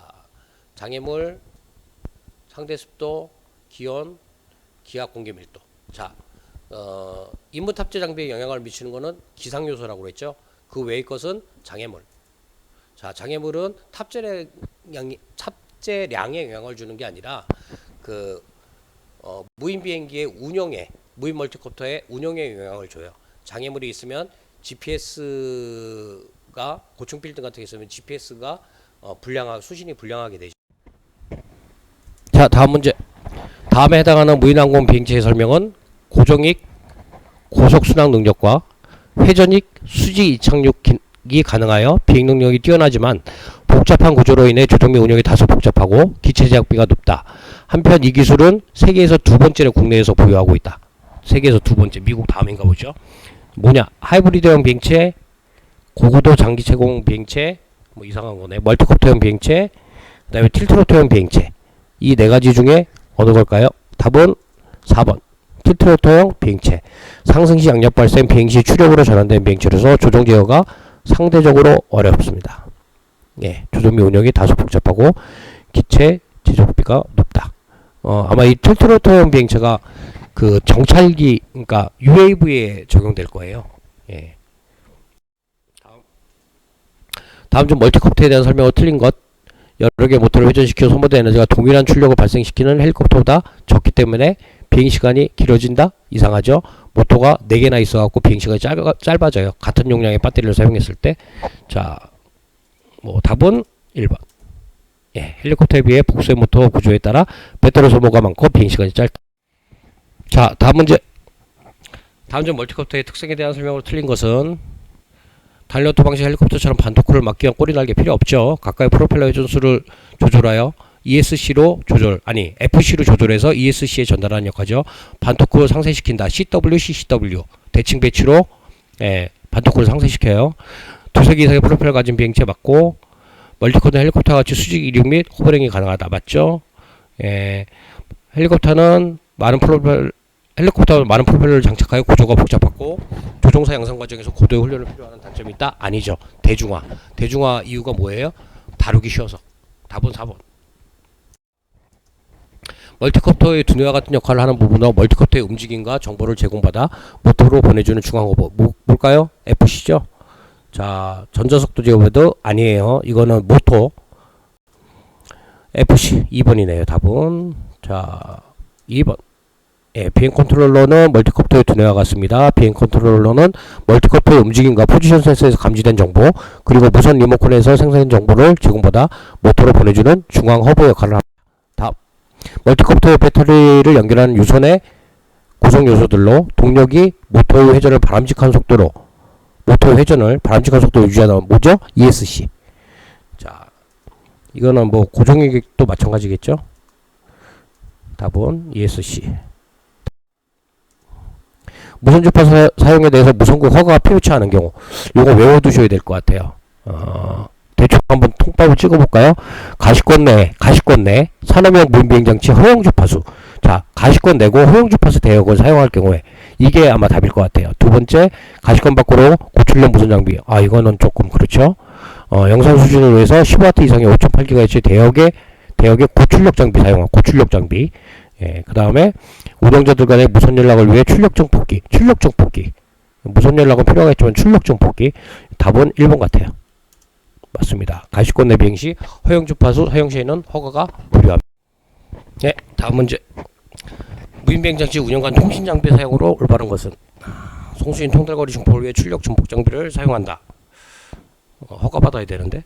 장애물, 상대 습도, 기온, 기압 공개 밀도. 자, 임무 탑재 장비에 영향을 미치는 것은 기상 요소라고 그랬죠. 그 외의 것은 장애물. 자, 장애물은 탑재량에 영향을 주는 게 아니라 무인 비행기의 운영에, 무인 멀티콥터의 운영에 영향을 줘요. 장애물이 있으면 GPS가 고층 빌딩 같은 게 있으면 GPS가 수신이 불량하게 되죠. 자, 다음 문제. 다음에 해당하는 무인항공 비행체의 설명은 고정익 고속 순항 능력과 회전익 수직 이착륙이 가능하여 비행 능력이 뛰어나지만 복잡한 구조로 인해 조종 및 운영이 다소 복잡하고 기체 제작비가 높다. 한편 이 기술은 세계에서 두 번째로 국내에서 보유하고 있다. 세계에서 두 번째, 미국 다음인가 보죠. 뭐냐? 하이브리드형 비행체, 고고도 장기 제공 비행체, 뭐 이상한 거네. 멀티콥터형 비행체, 그다음에 틸트로터형 비행체. 이 네 가지 중에 어느 걸까요? 답은 4번. 틸트로터형 비행체. 상승시 양력 발생, 비행시 추력으로 전환된 비행체로서 조종 제어가 상대적으로 어렵습니다. 예, 조종 및 운영이 다소 복잡하고 기체 제작비가 높다. 아마 이 틸트로터형 비행체가 그 정찰기, 그러니까 UAV에 적용될 거예요. 예. 다음 중 멀티콥터에 대한 설명은 틀린 것. 여러 개의 모터를 회전시켜 소모된 에너지가 동일한 출력을 발생시키는 헬리콥터보다 적기 때문에 비행시간이 길어진다? 이상하죠? 모터가 4개나 있어갖고 비행시간이 짧아져요. 같은 용량의 배터리를 사용했을 때. 자, 뭐 답은 1번. 예, 헬리콥터에 비해 복수의 모터 구조에 따라 배터리 소모가 많고 비행시간이 짧다. 자, 다음 문제. 다음 중 멀티콥터의 특성에 대한 설명으로 틀린 것은 달려토 방식 헬리콥터처럼 반토크를 막기 위한 꼬리 날개 필요 없죠. 가까이 프로펠러 회전수를 조절하여 ESC로 FC로 조절해서 ESC에 전달하는 역할이죠. 반토크 상쇄시킨다. CW, CCW 대칭 배치로 반토크를 상쇄시켜요. 두세 개 이상의 프로펠러 가진 비행체 맞고, 멀티콥터는 헬리콥터와 같이 수직 이륙 및 호버링이 가능하다. 맞죠? 헬리콥터는 많은 프로펠러를 장착하여 구조가 복잡하고 조종사 양성 과정에서 고도의 훈련을 필요하는 단점이 있다? 아니죠. 대중화 이유가 뭐예요? 다루기 쉬워서. 답은 4번. 멀티콥터의 두뇌와 같은 역할을 하는 부분으로 멀티콥터의 움직임과 정보를 제공받아 모터로 보내주는 중앙호버. 뭘까요? FC죠. 자, 전자속도 제어배도 아니에요. 이거는 모터. FC 2번이네요. 답은. 자, 2번. 예, 비행 컨트롤러는 멀티콥터의 두뇌와 같습니다. 비행 컨트롤러는 멀티콥터의 움직임과 포지션 센서에서 감지된 정보, 그리고 무선 리모컨에서 생성된 정보를 제공받아 모터로 보내주는 중앙 허브 역할을 합니다. 다음, 멀티콥터의 배터리를 연결하는 유선의 구성 요소들로 동력이 모터의 회전을 바람직한 속도로 유지하는 뭐죠? ESC. 자, 이거는 뭐 고정익도 마찬가지겠죠? 답은 ESC. 무선 주파수 사용에 대해서 무선국 허가가 필요치 않은 경우, 요거 외워두셔야 될 것 같아요. 대충 한번 통밥을 찍어볼까요? 가시권 내 산업용 무인비행장치 허용 주파수. 자, 가시권 내고 허용 주파수 대역을 사용할 경우에 이게 아마 답일 것 같아요. 두 번째, 가시권 밖으로 고출력 무선 장비. 이거는 조금 그렇죠. 영상 수준을 위해서 15W 이상의 5.8GHz 대역의 고출력 장비 사용한 고출력 장비. 예, 그 다음에 운영자들 간의 무선 연락을 위해 출력정 뽑기. 무선 연락은 필요하겠지만 출력정 뽑기. 답은 1번 같아요. 맞습니다. 가시권 내 비행 시 허용 주파수 사용 시에는 허가가 무료합니다. 네, 다음 문제. 무인 비행장치 운영 간 통신 장비 사용으로 올바른 것은 송수인 통달거리 증폭을 위해 출력 증폭 장비를 사용한다. 허가받아야 되는데.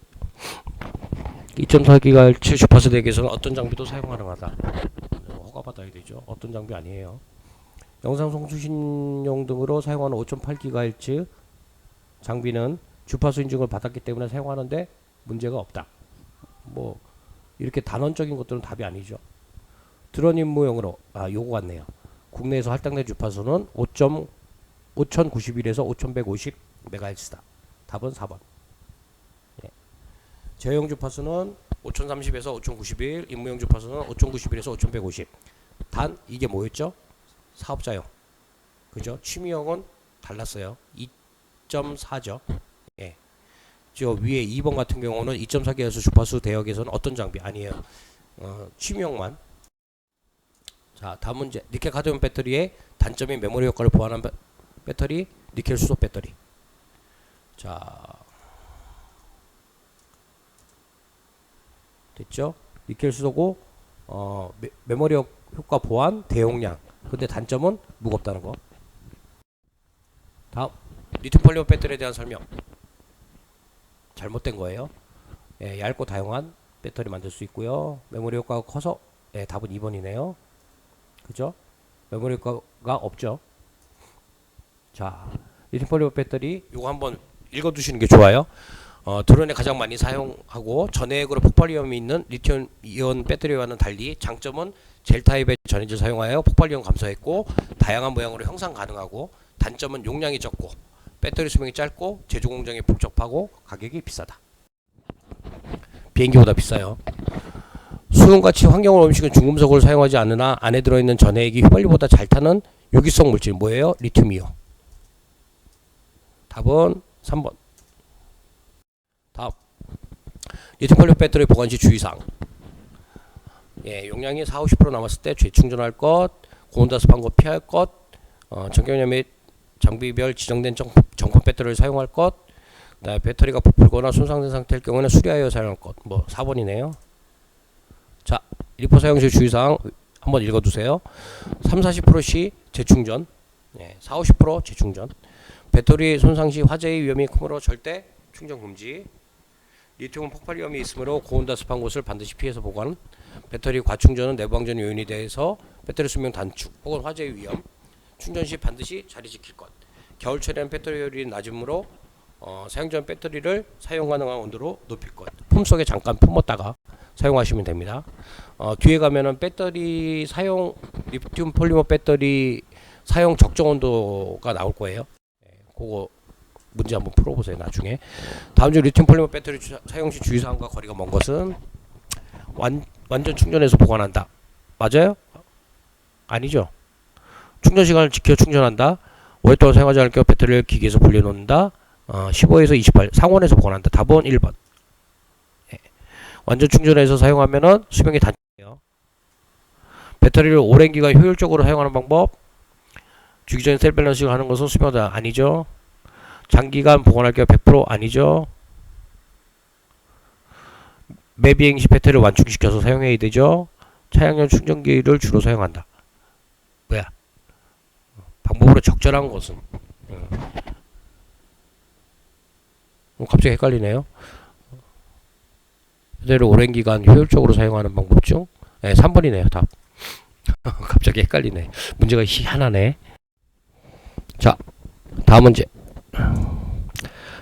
2.4GHz 주파수 대기에서는 어떤 장비도 사용 가능하다. 허가받아야 되죠. 어떤 장비 아니에요. 영상 송수신용 등으로 사용하는 5.8GHz 장비는 주파수 인증을 받았기 때문에 사용하는데 문제가 없다. 뭐 이렇게 단원적인 것들은 답이 아니죠. 드론 임무용으로 요거 같네요. 국내에서 할당된 주파수는 5091에서 5150MHz다. 답은 4번. 예. 제어용 주파수는 5030에서 5091, 임무용 주파수는 5091에서 5150. 단 이게 뭐였죠? 사업자용. 그죠? 취미용은 달랐어요. 2.4죠. 예. 저 위에 2번 같은 경우는 2.4GHz 주파수 대역에서는 어떤 장비 아니에요. 취미용만. 자, 다음 문제. 니켈 카드뮴 배터리의 단점인 메모리 효과를 보완한 배터리, 니켈 수소 배터리. 자, 됐죠? 니켈 수소고 메모리 효과 보완, 대용량. 근데 단점은 무겁다는 거. 다음, 리튬 폴리머 배터리에 대한 설명. 잘못된 거예요. 예, 얇고 다용한 배터리 만들 수 있고요. 메모리 효과가 커서 답은 2번이네요. 그죠? 메모리 효과가 없죠. 자, 리튬 폴리머 배터리 요거 한번 읽어두시는 게 좋아요. 드론에 가장 많이 사용하고 전해액으로 폭발 위험이 있는 리튬 이온 배터리와는 달리 장점은 젤 타입의 전해질 사용하여 폭발 위험 감소했고 다양한 모양으로 형상 가능하고 단점은 용량이 적고 배터리 수명이 짧고 제조 공정이 복잡하고 가격이 비싸다. 비행기보다 비싸요. 수은같이 환경을 음식은 중금속을 사용하지 않으나 안에 들어있는 전해액이 휘발유보다 잘 타는 유기성 물질 뭐예요? 리튬이요. 답은 3번. 다음, 리튬 폴리머 배터리 보관 시 주의사항. 예, 용량이 40-50% 남았을 때 재충전할 것, 고온다습한 것 피할 것, 전경량 및 장비별 지정된 정품 배터리를 사용할 것, 그다음에 배터리가 부풀거나 손상된 상태일 경우는 수리하여 사용할 것. 뭐 4번이네요. 자, 리포 사용 시 주의사항 한번 읽어두세요. 3-40% 시 재충전, 4-50% 재충전. 배터리 손상 시 화재의 위험이 크므로 절대 충전 금지. 리튬은 폭발 위험이 있으므로 고온다습한 곳을 반드시 피해서 보관. 배터리 과충전은 내부항전 요인이 돼서 배터리 수명 단축 혹은 화재의 위험. 충전 시 반드시 자리 지킬 것. 겨울철에는 배터리 효율이 낮으므로 사용 전 배터리를 사용 가능한 온도로 높일 것. 품속에 잠깐 품었다가 사용하시면 됩니다. 뒤에 가면은 배터리 사용 리튬 폴리머 배터리 사용 적정 온도가 나올 거예요. 그거 문제 한번 풀어보세요. 나중에. 다음 중 리튬 폴리머 배터리 사용 시 주의사항과 거리가 먼 것은 완전 충전해서 보관한다. 맞아요? 아니죠. 충전 시간을 지켜 충전한다. 오랫동안 사용하지 않을 경우 배터리를 기기에서 분리해놓는다. 15에서 28 상온에서 보관한다. 답은 1번. 완전 충전해서 사용하면은 수명이 단축돼요. 배터리를 오랜 기간 효율적으로 사용하는 방법. 주기적인 셀 밸런싱을 하는 것은 수명다. 아니죠. 장기간 보관할 경우 100% 아니죠. 매 비행 시 배터리를 완충시켜서 사용해야 되죠. 차량용 충전기를 주로 사용한다. 뭐야? 방법으로 적절한 것은 갑자기 헷갈리네요. 배터리를 오랜 기간 효율적으로 사용하는 방법 중 3번이네요. 답. 갑자기 헷갈리네. 문제가 희한하네. 자, 다음 문제.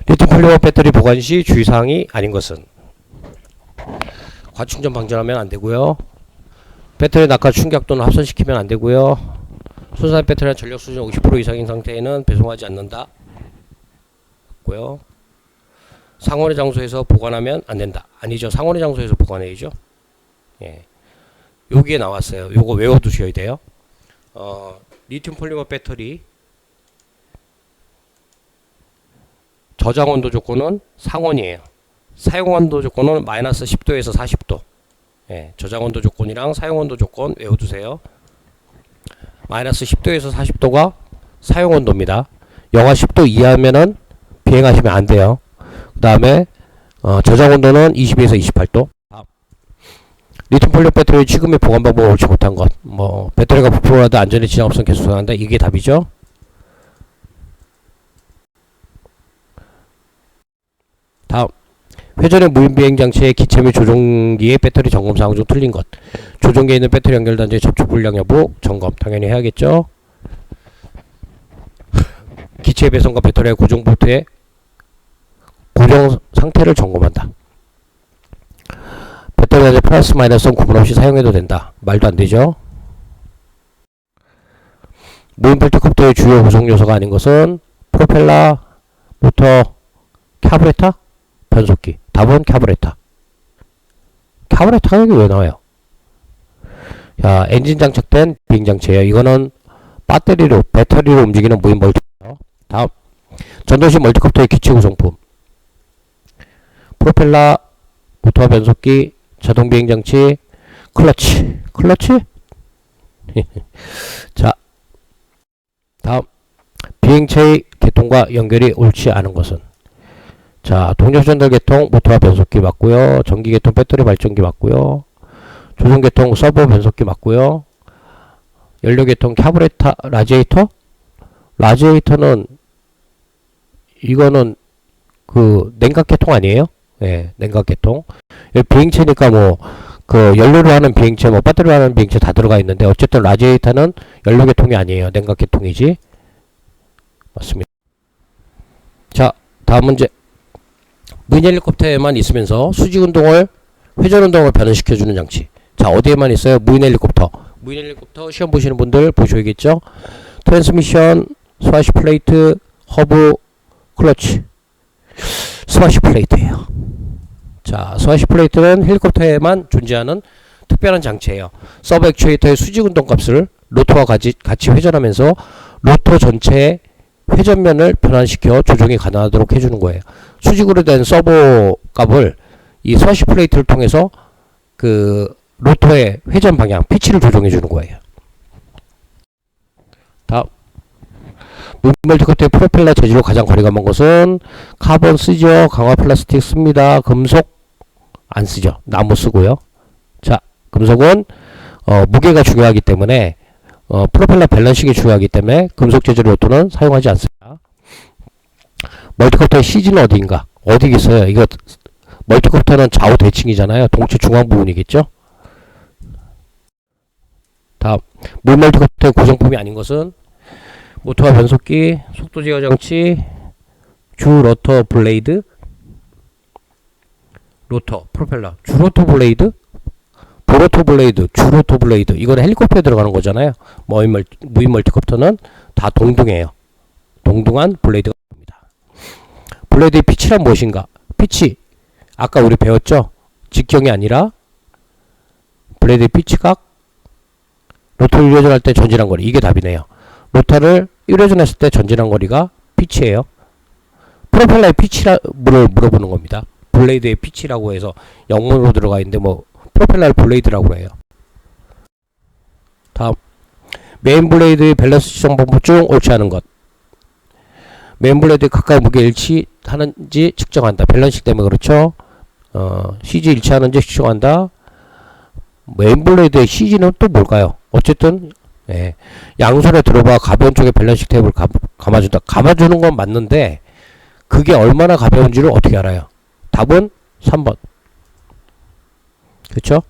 리튬 폴리머 배터리 보관 시 주의사항이 아닌 것은 과충전 방전하면 안되고요. 배터리 낙하 충격 또는 합선시키면 안되고요. 손상된 배터리는 전력 수준 50% 이상인 상태에는 배송하지 않는다. 고요. 상온의 장소에서 보관하면 안된다. 아니죠. 상온의 장소에서 보관해야죠. 예. 여기에 나왔어요. 요거 외워두셔야 돼요. 리튬 폴리머 배터리 저장온도 조건은 상온이에요. 사용온도 조건은 마이너스 10도에서 40도. 예, 저장온도 조건이랑 사용온도 조건 외워두세요. 마이너스 10도에서 40도가 사용온도입니다. 영하 10도 이하면은 비행하시면 안 돼요. 그 다음에 저장온도는 20에서 28도. 리튬 폴리머 배터리 취급의 보관 방법을 옳지 못한 것. 뭐 배터리가 부풀어도 안전에 지장 없으면 계속 사용한다. 이게 답이죠. 다음, 회전의 무인비행 장치의 기체 및 조종기의 배터리 점검 사항 중 틀린 것. 조종기에 있는 배터리 연결 단자의 접촉 불량 여부 점검 당연히 해야겠죠. 기체 배선과 배터리의 고정 볼트의 고정 상태를 점검한다. 배터리에 플러스 마이너스는 구분 없이 사용해도 된다. 말도 안 되죠. 무인 벨트콥터의 주요 구성 요소가 아닌 것은 프로펠러, 모터, 카브레터, 변속기. 답은 카브레터. 카브레터가 여기 왜 나와요? 자, 엔진 장착된 비행 장치예요. 이거는 배터리로 움직이는 무인 멀티콥터. 다음, 전도시 멀티콥터의 기체 구성품. 프로펠러, 모터, 변속기, 자동 비행 장치, 클러치. 자, 다음, 비행체의 개통과 연결이 옳지 않은 것은. 자, 동력 전달 개통, 모터와 변속기 맞고요. 전기 개통, 배터리 발전기 맞고요. 조종 개통, 서버 변속기 맞고요. 연료 개통, 카브레터, 라지에이터? 라지에이터는 이거는 그 냉각 개통 아니에요? 예, 냉각 개통. 비행체니까 뭐 그 연료로 하는 비행체, 뭐 배터리로 하는 비행체 다 들어가 있는데 어쨌든 라지에이터는 연료 개통이 아니에요. 냉각 개통이지. 맞습니다. 자, 다음 문제. 무인 헬리콥터에만 있으면서 수직 운동을 회전 운동을 변환시켜주는 장치. 자, 어디에만 있어요? 무인 헬리콥터. 무인 헬리콥터 시험 보시는 분들 보셔야겠죠? 트랜스미션, 스와시 플레이트, 허브, 클러치. 스와시 플레이트예요. 자, 스와시 플레이트는 헬리콥터에만 존재하는 특별한 장치예요. 서브 액추에이터의 수직 운동 값을 로터와 같이 회전하면서 로터 전체의 회전면을 변환시켜 조종이 가능하도록 해주는 거예요. 수직으로 된 서버 값을 이 스와시 플레이트를 통해서 그 로터의 회전 방향, 피치를 조정해 주는 거예요. 다음, 무인 멀티콥터의 프로펠러 재질로 가장 거리가 먼 것은 카본 쓰죠. 강화 플라스틱 씁니다. 금속 안 쓰죠. 나무 쓰고요. 자, 금속은 무게가 중요하기 때문에 프로펠러 밸런싱이 중요하기 때문에 금속 재질 로터는 사용하지 않습니다. 멀티콥터의 CG는 어디인가? 어디 있어요? 이거 멀티콥터는 좌우 대칭이잖아요. 동체 중앙 부분이겠죠? 다음, 무인 멀티콥터의 구성품이 아닌 것은 모터와 변속기, 속도 제어 장치, 주 로터 블레이드, 로터, 프로펠러, 주 로터 블레이드, 보로토 블레이드, 주 로터 블레이드. 이거는 헬리콥터에 들어가는 거잖아요. 무인 멀티콥터는 다 동등해요. 동등한 블레이드가 됩니다. 블레이드의 피치란 무엇인가? 피치. 아까 우리 배웠죠? 직경이 아니라 블레이드의 피치각, 로터를 1회전할 때 전진한 거리. 이게 답이네요. 로터를 1회전했을 때 전진한 거리가 피치예요. 프로펠러의 피치를 물어보는 겁니다. 블레이드의 피치라고 해서 영문으로 들어가 있는데 뭐 프로펠러를 블레이드라고 해요. 다음, 메인 블레이드의 밸런스 지정 방법 중 옳지 않은 것. 메인 블레이드의 각각 무게 일치하는지 측정한다. 밸런싱 때문에 그렇죠. CG 일치하는지 측정한다. 메인 블레이드의 CG는 또 뭘까요? 어쨌든 예, 양손에 들어봐 가벼운 쪽에 밸런싱 테이프를 감아준다. 감아주는 건 맞는데 그게 얼마나 가벼운지를 어떻게 알아요? 답은 3번. 그쵸?